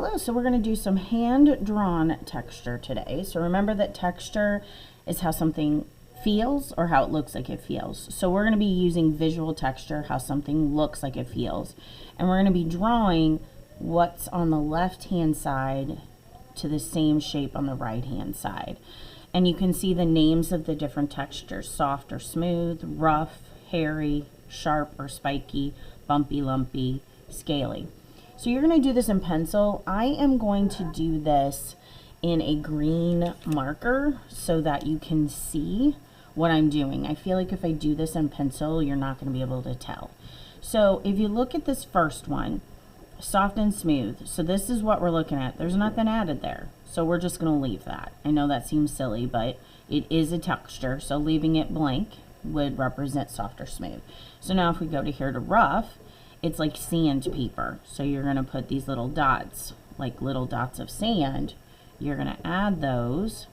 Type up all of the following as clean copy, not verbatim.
Hello, so we're going to do some hand-drawn texture today. So remember that texture is how something feels or how it looks like it feels. So we're going to be using visual texture, how something looks like it feels. And we're going to be drawing what's on the left-hand side to the same shape on the right-hand side. And you can see the names of the different textures: soft or smooth, rough, hairy, sharp or spiky, bumpy, lumpy, scaly. So you're going to do this in pencil. I am going to do this in a green marker so that you can see what I'm doing. I feel like if I do this in pencil, you're not going to be able to tell. So if you look at this first one, soft and smooth. So this is what we're looking at. There's nothing added there. So we're just going to leave that. I know that seems silly, but it is a texture. So leaving it blank would represent soft or smooth. So now if we go to here to rough, it's like sandpaper. So you're going to put these little dots, like little dots of sand. You're going to add those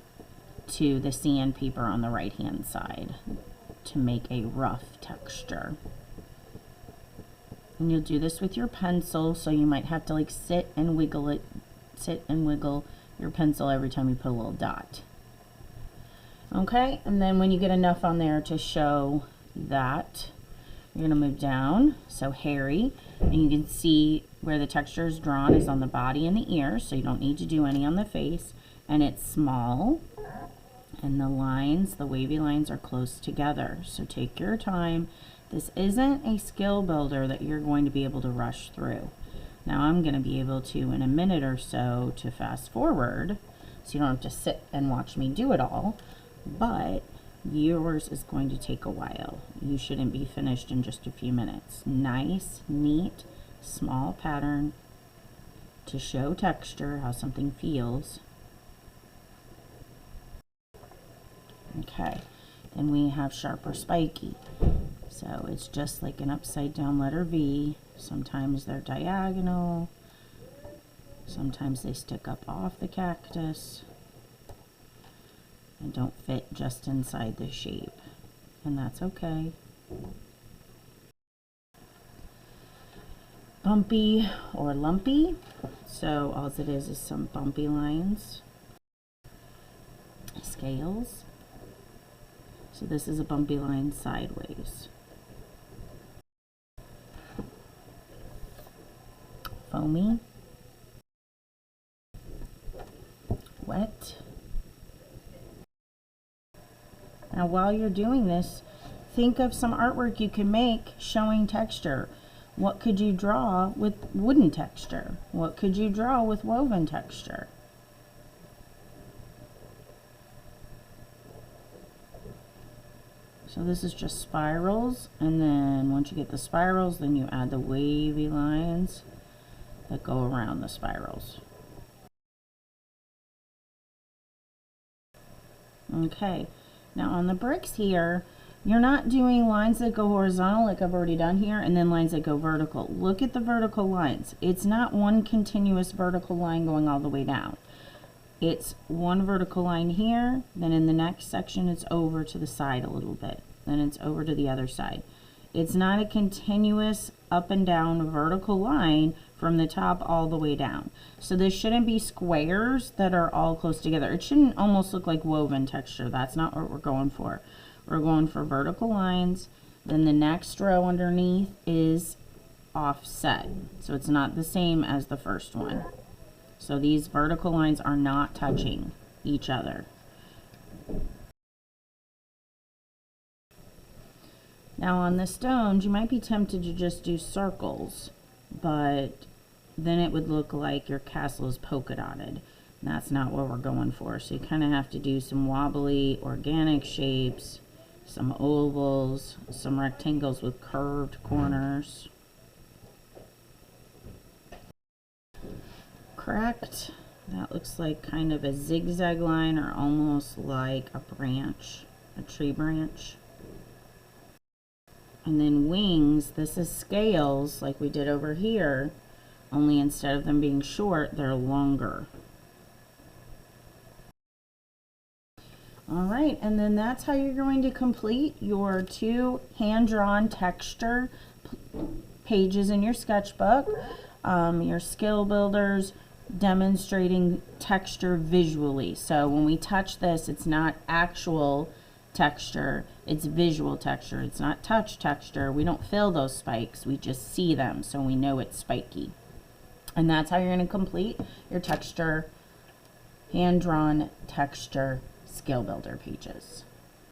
to the sandpaper on the right hand side to make a rough texture. And you'll do this with your pencil, so you might have to like sit and wiggle your pencil every time you put a little dot. Okay, and then when you get enough on there to show that, you're going to move down, so hairy, and you can see where the texture is drawn is on the body and the ears, so you don't need to do any on the face, and it's small, and the lines, the wavy lines, are close together, so take your time. This isn't a skill builder that you're going to be able to rush through. Now I'm going to be able to, in a minute or so, to fast forward, so you don't have to sit and watch me do it all, but yours is going to take a while. You shouldn't be finished in just a few minutes. Nice, neat, small pattern to show texture, how something feels. Okay, then we have sharp or spiky. So it's just like an upside down letter V. Sometimes they're diagonal. Sometimes they stick up off the cactus and don't fit just inside the shape, and that's okay. Bumpy or lumpy, so all it is some bumpy lines. Scales, so this is a bumpy line sideways. Foamy, wet. Now while you're doing this, think of some artwork you can make showing texture. What could you draw with wooden texture? What could you draw with woven texture? So this is just spirals, and then once you get the spirals, then you add the wavy lines that go around the spirals. Okay. Now on the bricks here, you're not doing lines that go horizontal like I've already done here and then lines that go vertical. Look at the vertical lines. It's not one continuous vertical line going all the way down. It's one vertical line here, then in the next section it's over to the side a little bit, then it's over to the other side. It's not a continuous up and down vertical line from the top all the way down. So this shouldn't be squares that are all close together. It shouldn't almost look like woven texture. That's not what we're going for. We're going for vertical lines. Then the next row underneath is offset. So it's not the same as the first one. So these vertical lines are not touching each other. Now on the stones, you might be tempted to just do circles, but then it would look like your castle is polka dotted. And that's not what we're going for. So you kind of have to do some wobbly organic shapes, some ovals, some rectangles with curved corners. Cracked, that looks like kind of a zigzag line or almost like a branch, a tree branch. And then wings, this is scales like we did over here, only instead of them being short, they're longer. All right, and then that's how you're going to complete your 2 hand-drawn texture pages in your sketchbook. Your skill builders, demonstrating texture visually. So when we touch this, it's not actual texture, it's visual texture. It's not touch texture. We don't feel those spikes, we just see them, so we know it's spiky. And that's how you're going to complete your texture, hand-drawn texture skill builder pages.